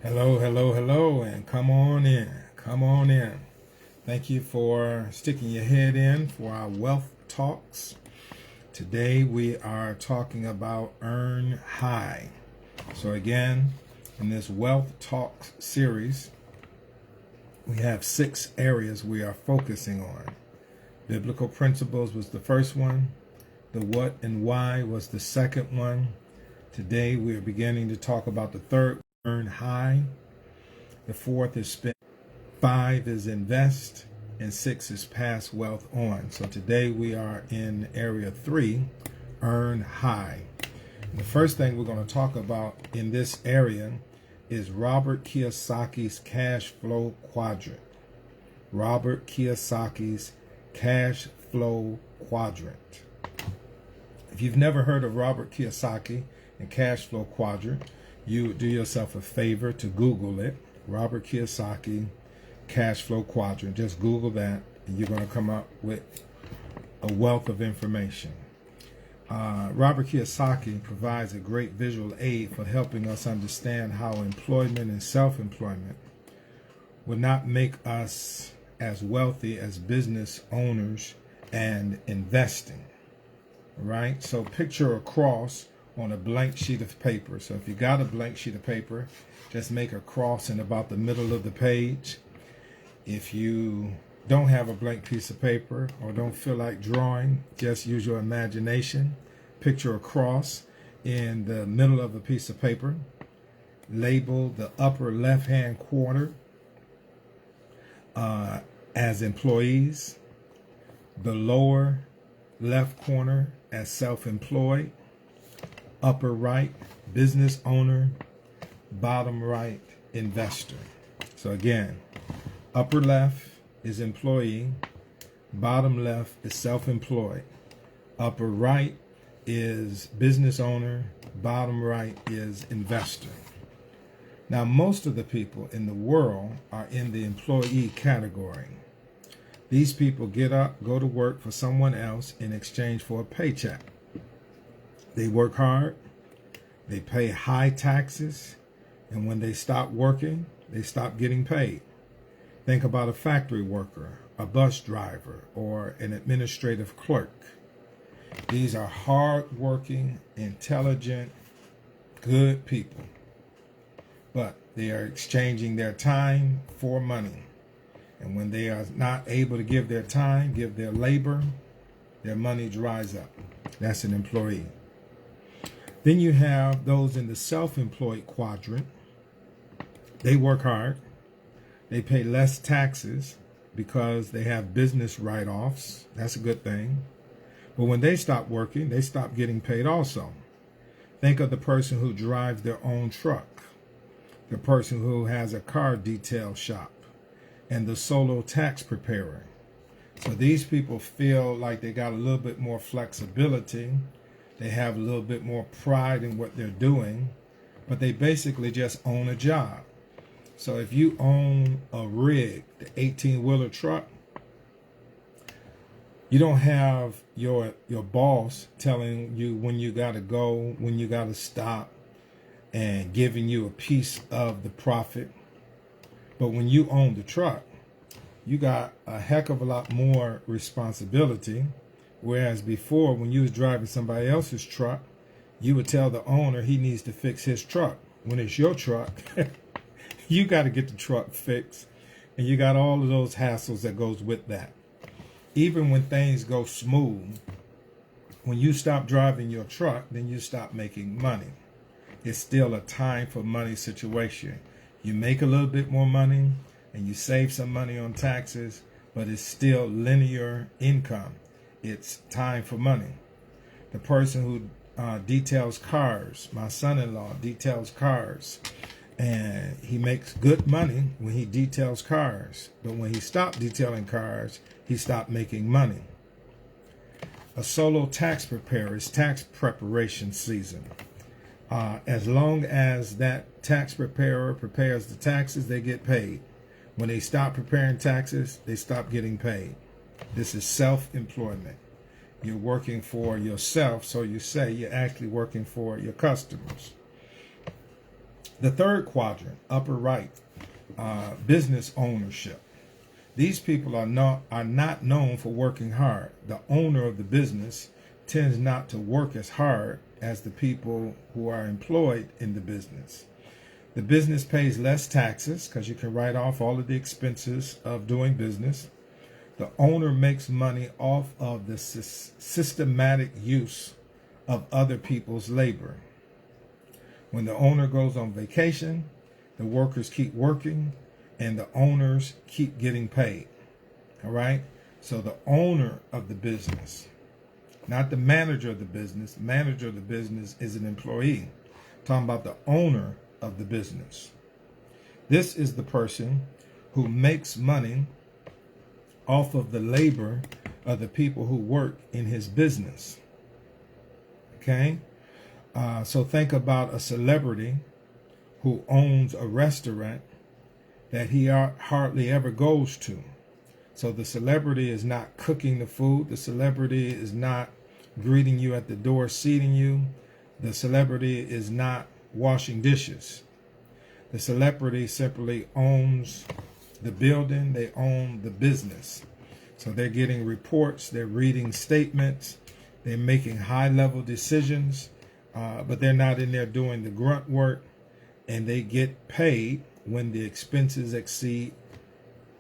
Hello, hello, hello, and come on in. Come on in. Thank you for sticking your head in for our wealth talks. Today we are talking about earn high. So again, in this wealth talks series, we have 6 areas we are focusing on. Biblical principles was the first one. The what and why was the second one. Today we are beginning to talk about the third, earn high. The fourth is spend. 5 is invest. And 6 is pass wealth on. So today we are in area 3, earn high. And the first thing we're going to talk about in this area is Robert Kiyosaki's cash flow quadrant. Robert Kiyosaki's cash flow quadrant. If you've never heard of Robert Kiyosaki and cash flow quadrant, you do yourself a favor to Google it. Robert Kiyosaki cash flow quadrant. Just Google that and you're going to come up with a wealth of information. Robert Kiyosaki provides a great visual aid for helping us understand how employment and self-employment would not make us as wealthy as business owners and investing. Right? So picture a cross on a blank sheet of paper. So if you got a blank sheet of paper, just make a cross in about the middle of the page. If you don't have a blank piece of paper or don't feel like drawing, just use your imagination. Picture a cross in the middle of a piece of paper. Label the upper left-hand corner as employees, the lower left corner as self-employed, upper right business owner, bottom right investor. So again, upper left is employee, bottom left is self-employed, upper right is business owner, bottom right is investor. Now, most of the people in the world are in the employee category. These people get up, go to work for someone else in exchange for a paycheck. They work hard, they pay high taxes, and when they stop working, they stop getting paid. Think about a factory worker, a bus driver, or an administrative clerk. These are hard-working, intelligent, good people, but they are exchanging their time for money. And when they are not able to give their time, give their labor, their money dries up. That's an employee. Then you have those in the self-employed quadrant. They work hard. They pay less taxes because they have business write-offs. That's a good thing. But when they stop working, they stop getting paid also. Think of the person who drives their own truck, the person who has a car detail shop, and the solo tax preparer. So these people feel like they got a little bit more flexibility. They have a little bit more pride in what they're doing, but they basically just own a job. So if you own a rig, the 18-wheeler truck, you don't have your boss telling you when you got to go, when you got to stop, and giving you a piece of the profit. But when you own the truck, you got a heck of a lot more responsibility. Whereas before, when you was driving somebody else's truck, you would tell the owner he needs to fix his truck. When it's your truck, you got to get the truck fixed. And you got all of those hassles that goes with that. Even when things go smooth, when you stop driving your truck, then you stop making money. It's still a time for money situation. You make a little bit more money and you save some money on taxes, but it's still linear income. It's time for money. The person who details cars, my son-in-law details cars, and he makes good money when he details cars. But when he stopped detailing cars, he stopped making money. A solo tax preparer is tax preparation season. As long as that tax preparer prepares the taxes, they get paid. When they stop preparing taxes, they stop getting paid. This is self-employment. You're working for yourself, so you say you're actually working for your customers. The third quadrant, upper right, business ownership. These people are not known for working hard. The owner of the business tends not to work as hard as the people who are employed in the business. The business pays less taxes because you can write off all of the expenses of doing business. The owner makes money off of the systematic use of other people's labor. When the owner goes on vacation, the workers keep working and the owners keep getting paid. All right? So the owner of the business, not the manager of the business. The manager of the business is an employee. I'm talking about the owner of the business. This is the person who makes money off of the labor of the people who work in his business. Okay? So think about a celebrity who owns a restaurant that he hardly ever goes to. So the celebrity is not cooking the food. The celebrity is not greeting you at the door, seating you. The celebrity is not washing dishes. The celebrity simply owns the building. They own the business. So they're getting reports. They're reading statements. They're making high-level decisions, but they're not in there doing the grunt work. And they get paid when the expenses exceed,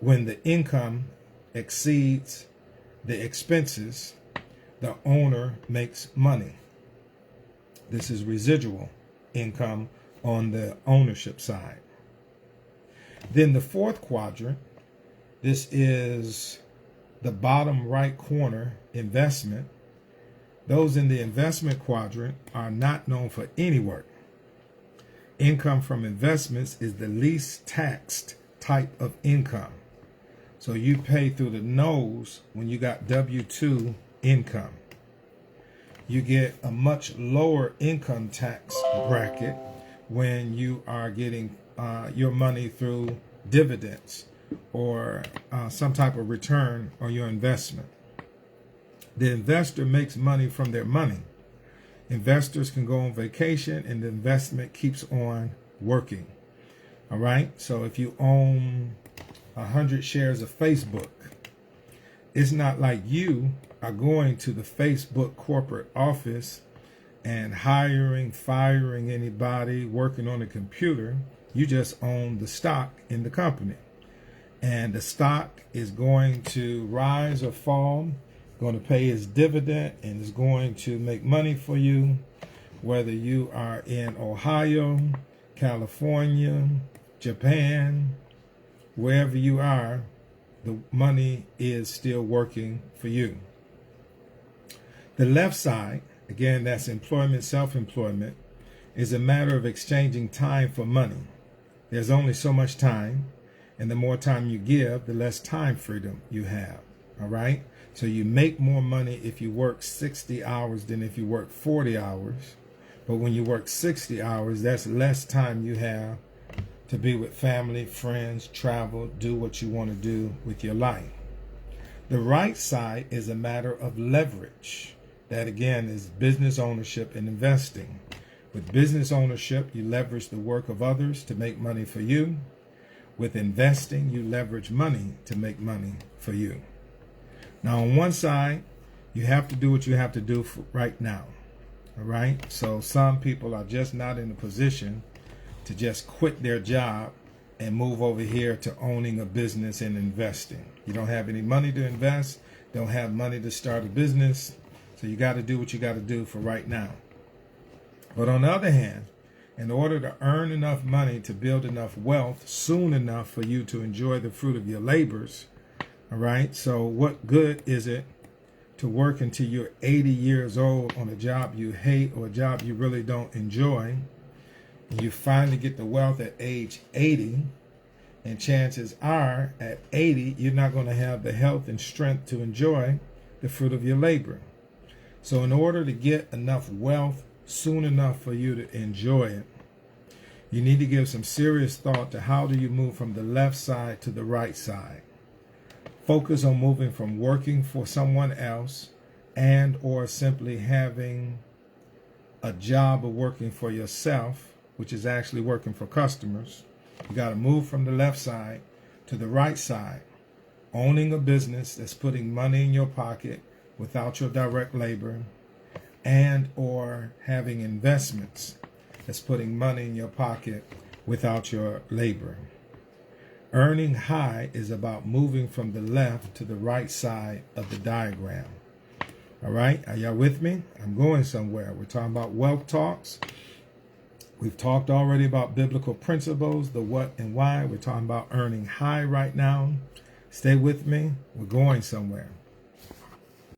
when the income exceeds the expenses, the owner makes money. This is residual income on the ownership side. Then the fourth quadrant, this is the bottom right corner, investment. Those in the investment quadrant are not known for any work. Income from investments is the least taxed type of income. So you pay through the nose when you got W-2 income. You get a much lower income tax bracket when you are getting your money through dividends or some type of return on your investment. The investor makes money from their money. Investors can go on vacation and the investment keeps on working. All right. So if you own 100 shares of Facebook, it's not like you are going to the Facebook corporate office and hiring, firing anybody, working on a computer. You just own the stock in the company. And the stock is going to rise or fall, going to pay its dividend, and is going to make money for you, whether you are in Ohio, California, Japan, wherever you are, the money is still working for you. The left side, again, that's employment, self-employment, is a matter of exchanging time for money. There's only so much time, and the more time you give, the less time freedom you have. All right? So you make more money if you work 60 hours than if you work 40 hours. But when you work 60 hours, that's less time you have to be with family, friends, travel, do what you want to do with your life. The right side is a matter of leverage. That again is business ownership and investing. With business ownership, you leverage the work of others to make money for you. With investing, you leverage money to make money for you. Now, on one side, you have to do what you have to do for right now. All right? So some people are just not in a position to just quit their job and move over here to owning a business and investing. You don't have any money to invest, don't have money to start a business, so you got to do what you got to do for right now. But on the other hand, in order to earn enough money to build enough wealth soon enough for you to enjoy the fruit of your labors, all right, so what good is it to work until you're 80 years old on a job you hate or a job you really don't enjoy, and you finally get the wealth at age 80, and chances are at 80 you're not going to have the health and strength to enjoy the fruit of your labor. So in order to get enough wealth soon enough for you to enjoy it, you need to give some serious thought to how do you move from the left side to the right side. Focus on moving from working for someone else and or simply having a job of working for yourself which is actually working for customers. You got to move from the left side to the right side, owning a business that's putting money in your pocket without your direct labor, and or having investments that's putting money in your pocket without your labor. Earning high is about moving from the left to the right side of the diagram. All right, are y'all with me? I'm going somewhere. We're talking about wealth talks. We've talked already about biblical principles, the what and why. We're talking about earning high right now. Stay with me. We're going somewhere.